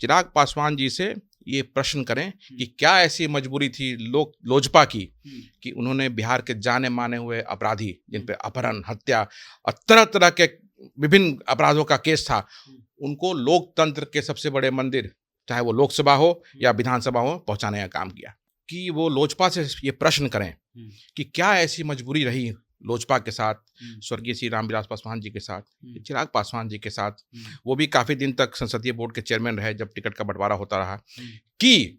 चिराग पासवान जी से ये प्रश्न करें कि क्या ऐसी मजबूरी थी लोजपा की कि उन्होंने बिहार के जाने माने हुए अपराधी जिन पे अपहरण, हत्या और तरह तरह के विभिन्न अपराधों का केस था, उनको लोकतंत्र के सबसे बड़े मंदिर, चाहे वो लोकसभा हो या विधानसभा हो, पहुंचाने का काम किया। कि वो लोजपा से ये प्रश्न करें कि क्या ऐसी मजबूरी रही लोजपा के साथ, स्वर्गीय श्री रामविलास पासवान जी के साथ, चिराग पासवान जी के साथ, वो भी काफी दिन तक संसदीय बोर्ड के चेयरमैन रहे जब टिकट का बंटवारा होता रहा, कि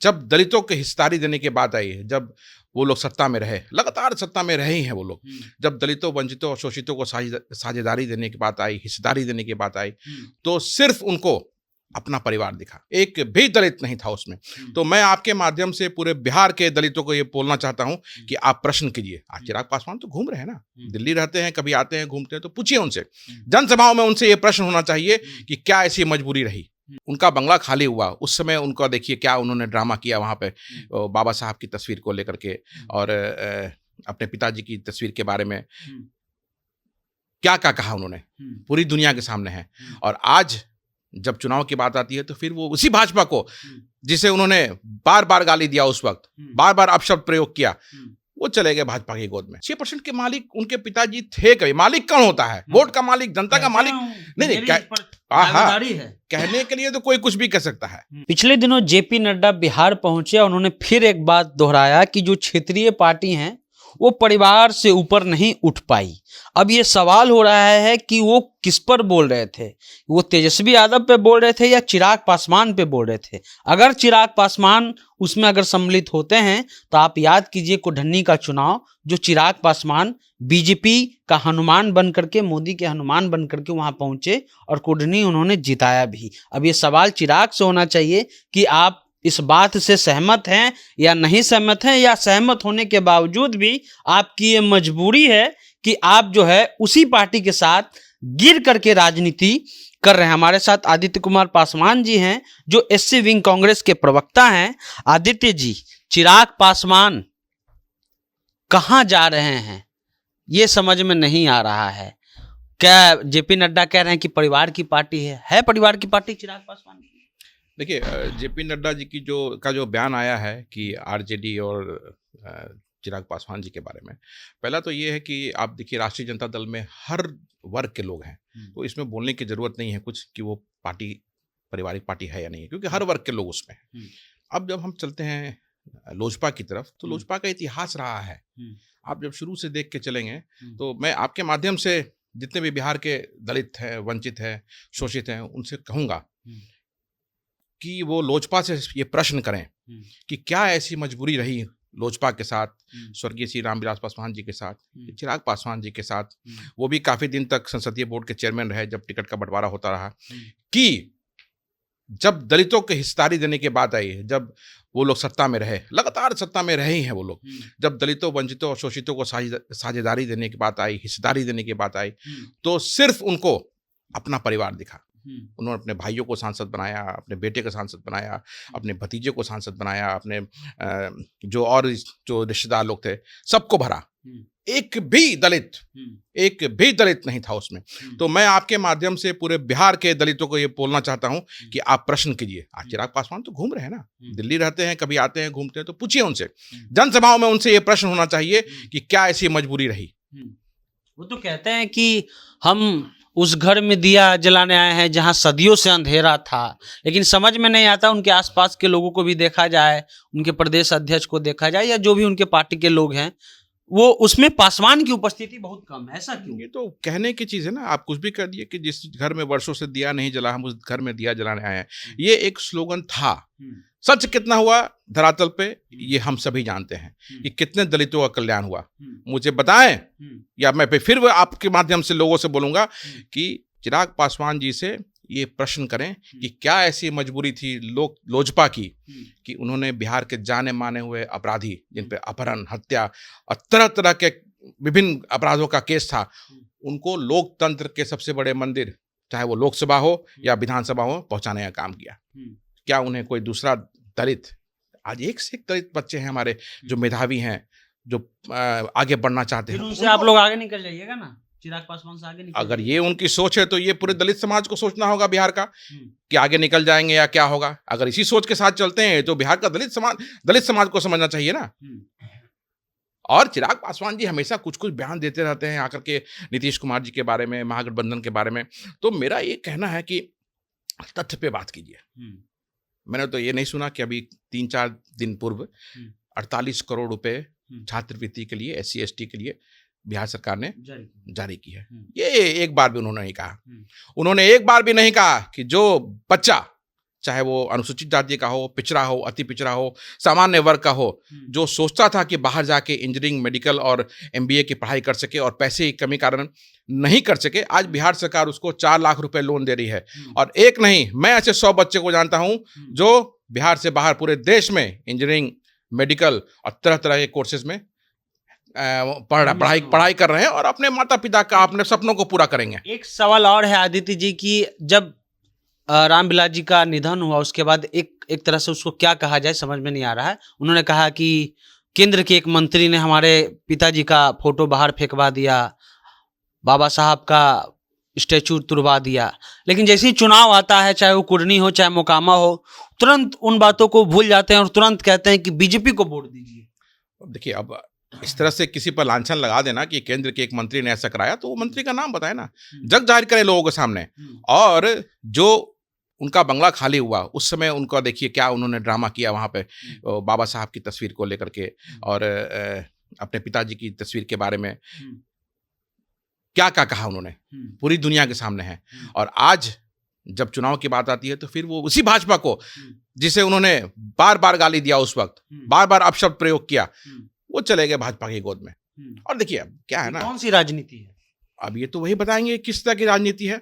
जब दलितों के हिस्सेदारी देने की बात आई, जब वो लोग सत्ता में रहे, लगातार सत्ता में रहे ही हैं वो लोग, जब दलितों, वंचितों और शोषितों को साझेदारी देने की बात आई, हिस्सेदारी देने की बात आई, तो सिर्फ उनको अपना परिवार दिखा, एक भी दलित नहीं था उसमें। तो मैं आपके माध्यम से पूरे बिहार के दलितों को ये बोलना चाहता हूं कि आप प्रश्न कीजिए। आज चिराग पासवान तो घूम रहे हैं ना, दिल्ली रहते हैं, कभी आते हैं, घूमते हैं, तो पूछिए उनसे, जनसभाओं में उनसे ये प्रश्न होना चाहिए कि क्या ऐसी मजबूरी रही। उनका बंगला खाली हुआ उस समय, उनका देखिए क्या उन्होंने ड्रामा किया वहां पे, बाबा साहब की तस्वीर को लेकर के और अपने पिताजी की तस्वीर के बारे में क्या क्या कहा उन्होंने, पूरी दुनिया के सामने है। और आज जब चुनाव की बात आती है तो फिर वो उसी भाजपा को, जिसे उन्होंने बार बार गाली दिया, उस वक्त बार बार अपशब्द प्रयोग किया, वो चले गए भाजपा की गोद में। 6% के मालिक उनके पिताजी थे। कभी मालिक कौन होता है? वोट का मालिक, जनता का मालिक नहीं। कहने के लिए तो कोई कुछ भी कह सकता है। पिछले दिनों जेपी नड्डा बिहार पहुंचे और उन्होंने फिर एक बात दोहराया कि जो क्षेत्रीय पार्टी हैं वो परिवार से ऊपर नहीं उठ पाई। अब ये सवाल हो रहा है कि वो किस पर बोल रहे थे, वो तेजस्वी यादव पे बोल रहे थे या चिराग पासवान पे बोल रहे थे। अगर चिराग पासवान उसमें अगर सम्मिलित होते हैं तो आप याद कीजिए कोढ़नी का चुनाव, जो चिराग पासवान बीजेपी का हनुमान बन करके, मोदी के हनुमान बन करके वहां पहुंचे और कोढ़नी उन्होंने जिताया भी। अब ये सवाल चिराग से होना चाहिए कि आप इस बात से सहमत हैं या नहीं सहमत हैं, या सहमत होने के बावजूद भी आपकी ये मजबूरी है कि आप जो है उसी पार्टी के साथ गिर करके राजनीति कर रहे हैं। हमारे साथ आदित्य कुमार पासवान जी हैं जो एससी विंग कांग्रेस के प्रवक्ता हैं। आदित्य जी, चिराग पासवान कहां जा रहे हैं ये समझ में नहीं आ रहा है। क्या जेपी नड्डा कह रहे हैं कि परिवार की पार्टी है परिवार की पार्टी चिराग पासवान? देखिए, जेपी नड्डा जी की जो बयान आया है कि आरजेडी और चिराग पासवान जी के बारे में, पहला तो ये है कि आप देखिए राष्ट्रीय जनता दल में हर वर्ग के लोग हैं, तो इसमें बोलने की जरूरत नहीं है कुछ कि वो पार्टी पारिवारिक पार्टी है या नहीं है, क्योंकि हर वर्ग के लोग उसमें हैं। अब जब हम चलते हैं लोजपा की तरफ, तो लोजपा का इतिहास रहा है। आप जब शुरू से देख के चलेंगे तो मैं आपके माध्यम से जितने भी बिहार के दलित हैं, वंचित हैं, शोषित हैं, उनसे कहूँगा कि वो लोजपा से ये प्रश्न करें कि क्या ऐसी मजबूरी रही लोजपा के साथ, स्वर्गीय श्री रामविलास पासवान जी के साथ, चिराग पासवान जी के साथ, वो भी काफी दिन तक संसदीय बोर्ड के चेयरमैन रहे जब टिकट का बंटवारा होता रहा, कि जब दलितों के हिस्सेदारी देने की बात आई, जब वो लोग सत्ता में रहे, लगातार सत्ता में रहे ही हैं वो लोग, जब दलितों, वंचितों और शोषितों को साझेदारी देने की बात आई, हिस्सेदारी देने की बात आई, तो सिर्फ उनको अपना परिवार दिखा। उन्होंने अपने भाइयों को सांसद बनाया, अपने बेटे को सांसद बनाया, अपने भतीजे को सांसद बनाया, अपने जो रिश्तेदार लोग थे सबको भरा। एक भी दलित नहीं था उसमें। तो मैं आपके माध्यम से पूरे बिहार के दलितों को ये बोलना चाहता हूं कि आप प्रश्न कीजिए। आज चिराग पासवान तो घूम रहे हैं ना, दिल्ली रहते हैं, कभी आते हैं, घूमते हैं, तो पूछिए उनसे, जनसभाओं में उनसे ये प्रश्न होना चाहिए कि क्या ऐसी मजबूरी रही। वो तो कहते हैं कि हम उस घर में दिया जलाने आए हैं जहां सदियों से अंधेरा था, लेकिन समझ में नहीं आता उनके आसपास के लोगों को भी देखा जाए, उनके प्रदेश अध्यक्ष को देखा जाए या जो भी उनके पार्टी के लोग हैं, वो उसमें पासवान की उपस्थिति बहुत कम है। ऐसा क्यों? ये तो कहने की चीज है ना, आप कुछ भी कर दिए कि जिस घर में वर्षों से दिया नहीं जला, हम उस घर में दिया जलाने आए हैं, ये एक स्लोगन था। सच कितना हुआ धरातल पे ये हम सभी जानते हैं कि कितने दलितों का कल्याण हुआ। मुझे बताएं, या मैं फिर आपके माध्यम से लोगों से बोलूंगा कि चिराग पासवान जी से ये प्रश्न करें कि क्या ऐसी मजबूरी थी लोजपा की कि उन्होंने बिहार के जाने माने हुए अपराधी जिन पे अपहरण, हत्या और तरह तरह के विभिन्न अपराधों का केस था, उनको लोकतंत्र के सबसे बड़े मंदिर, चाहे वो लोकसभा हो या विधानसभा हो, पहुंचाने का काम किया। क्या उन्हें कोई दूसरा दलित, आज एक से एक दलित बच्चे हैं हमारे जो मेधावी हैं, जो आगे बढ़ना चाहते हैं, उनसे आप लोग आगे निकल जाइएगा ना। चिराग पासवान से आगे निकल अगर ये उनकी सोच है तो ये पूरे दलित समाज को सोचना होगा बिहार का कि आगे निकल जाएंगे या क्या होगा। अगर इसी सोच के साथ चलते हैं तो बिहार का दलित समाज को समझना चाहिए ना। और चिराग पासवान जी हमेशा कुछ कुछ बयान देते रहते हैं आकर के नीतीश कुमार जी के बारे में, महागठबंधन के बारे में। तो मेरा ये कहना है कि तथ्य पे बात कीजिए। मैंने तो ये नहीं सुना कि अभी 3-4 दिन पूर्व 48 करोड़ रुपए छात्रवृत्ति के लिए SC ST के लिए बिहार सरकार ने जारी की है। ये एक बार भी उन्होंने नहीं कहा। उन्होंने एक बार भी नहीं कहा कि जो बच्चा, चाहे वो अनुसूचित जाति का हो, पिछड़ा हो, अति पिछड़ा हो, सामान्य वर्ग का हो, जो सोचता था कि बाहर जाके इंजीनियरिंग, मेडिकल और MBA की पढ़ाई कर सके और पैसे की कमी कारण नहीं कर सके, आज बिहार सरकार उसको 4 लाख रुपए लोन दे रही है। और एक नहीं, मैं ऐसे 100 बच्चे को जानता हूं जो बिहार से बाहर पूरे देश में इंजीनियरिंग, मेडिकल और तरह तरह के कोर्सेज में पढ़ाई कर रहे हैं और अपने माता पिता का, अपने सपनों को पूरा करेंगे। एक सवाल और है आदित्य जी की जब रामविलास जी का निधन हुआ उसके बाद एक तरह से उसको क्या कहा जाए समझ में नहीं आ रहा है। उन्होंने कहा कि केंद्र के एक मंत्री ने हमारे पिताजी का फोटो बाहर फेंकवा दिया, बाबा साहब का स्टैचू तुड़वा दिया, लेकिन जैसे ही चुनाव आता है, चाहे वो कुर्नी हो चाहे मोकामा हो, तुरंत उन बातों को भूल जाते हैं और तुरंत कहते हैं कि बीजेपी को वोट दीजिए। देखिए, अब इस तरह से किसी पर लांछन लगा देना कि केंद्र के एक मंत्री ने ऐसा कराया, तो वो मंत्री का नाम बताए ना, जग जाहिर करें लोगों के सामने। और जो उनका बंगला खाली हुआ उस समय उनका देखिए क्या उन्होंने ड्रामा किया वहाँ पे, बाबा साहब की तस्वीर को लेकर के और अपने पिताजी की तस्वीर के बारे में क्या क्या कहा उन्होंने, पूरी दुनिया के सामने है। और आज जब चुनाव की बात आती है तो फिर वो उसी भाजपा को जिसे उन्होंने बार बार गाली दिया, उस वक्त बार बार अपशब्द प्रयोग किया, वो चले गए भाजपा की गोद में। और देखिए अब क्या है ना, कौन सी राजनीति है, अब ये तो वही बताएंगे किस तरह की राजनीति है।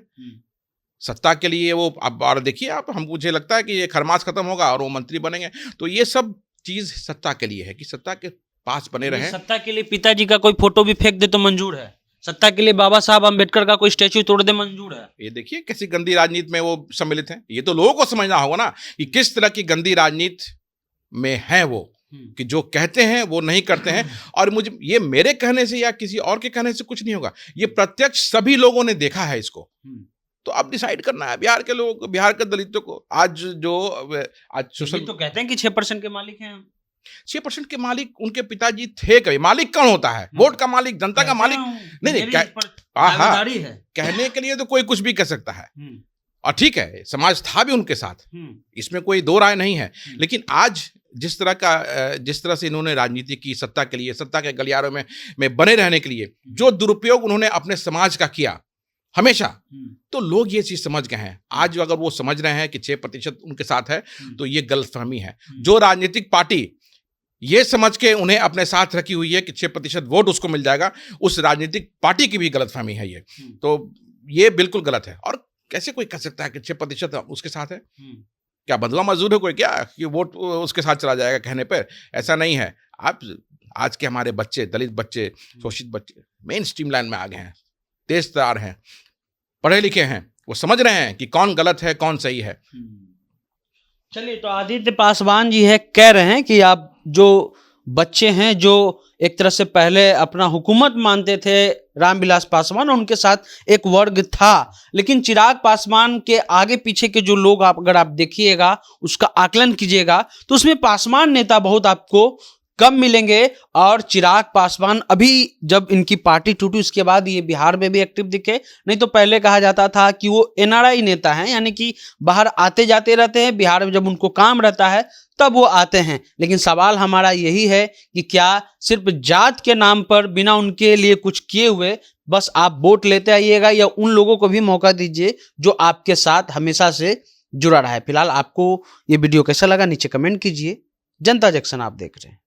सत्ता के लिए वो अब, और देखिए आप, हम मुझे लगता है कि ये खरमास खत्म होगा और वो मंत्री बनेंगे, तो ये सब चीज सत्ता के लिए है कि सत्ता के पास बने रहे। सत्ता के लिए पिताजी का कोई फोटो भी फेंक दे तो मंजूर है, सत्ता के लिए बाबा साहब अम्बेडकर का कोई स्टैच्यू तोड़ दे मंजूर है। ये देखिए कैसी गंदी राजनीति में वो सम्मिलित हैं। ये तो लोगों को समझना होगा ना कि किस तरह की गंदी राजनीति में है वो, कि जो कहते हैं वो नहीं करते हैं। और मुझे ये मेरे कहने से या किसी और के कहने से कुछ नहीं होगा, ये प्रत्यक्ष सभी लोगों ने देखा है इसको। तो अब डिसाइड करना है बिहार के लोग, बिहार के दलितों को। आज सोशल तो कहते हैं कि 6% के मालिक हैं, 6% के मालिक उनके पिताजी थे। कभी मालिक कौन होता है? वोट का मालिक, जनता का मालिक नहीं। कहने के लिए तो कोई कुछ भी कह सकता है, और ठीक है, समाज था भी उनके साथ, इसमें कोई दो राय नहीं है। लेकिन आज जिस तरह से इन्होंने राजनीति की सत्ता के लिए, सत्ता के गलियारों में बने रहने के लिए जो दुरुपयोग उन्होंने अपने समाज का किया हमेशा, तो लोग ये चीज समझ गए हैं। आज अगर वो समझ रहे हैं कि 6% उनके साथ है, तो ये गलतफहमी है। जो राजनीतिक पार्टी ये समझ के उन्हें अपने साथ रखी हुई है कि 6% वोट उसको मिल जाएगा, उस राजनीतिक पार्टी की भी गलतफहमी है ये। तो ये बिल्कुल गलत है। और कैसे कोई कह सकता है कि 6% उसके साथ है? क्या बंधुआ मजदूर है कोई क्या कि वोट उसके साथ चला जाएगा कहने पर? ऐसा नहीं है। आप आज के हमारे बच्चे, दलित बच्चे, शोषित बच्चे मेन स्ट्रीम लाइन में आ गए हैं, तेज तरार हैं, पढ़े लिखे हैं, वो समझ रहे हैं कि कौन गलत है कौन सही है। चलिए, तो आदित्य पासवान जी है कह रहे हैं कि आप जो बच्चे हैं जो एक तरह से पहले अपना हुकूमत मानते थे रामविलास पासवान, उनके साथ एक वर्ग था, लेकिन चिराग पासवान के आगे पीछे के जो लोग अगर आप देखिएगा, उसका आकलन कीजिएगा, तो उसमें पासवान नेता बहुत आपको कम मिलेंगे। और चिराग पासवान अभी जब इनकी पार्टी टूटी उसके बाद ये बिहार में भी एक्टिव दिखे, नहीं तो पहले कहा जाता था कि वो NRI नेता हैं, यानी कि बाहर आते जाते रहते हैं, बिहार में जब उनको काम रहता है तब वो आते हैं। लेकिन सवाल हमारा यही है कि क्या सिर्फ जात के नाम पर बिना उनके लिए कुछ किए हुए बस आप वोट लेते आइएगा, या उन लोगों को भी मौका दीजिए जो आपके साथ हमेशा से जुड़ा रहा है। फिलहाल आपको ये वीडियो कैसा लगा नीचे कमेंट कीजिए। जनता जंक्शन आप देख रहे हैं।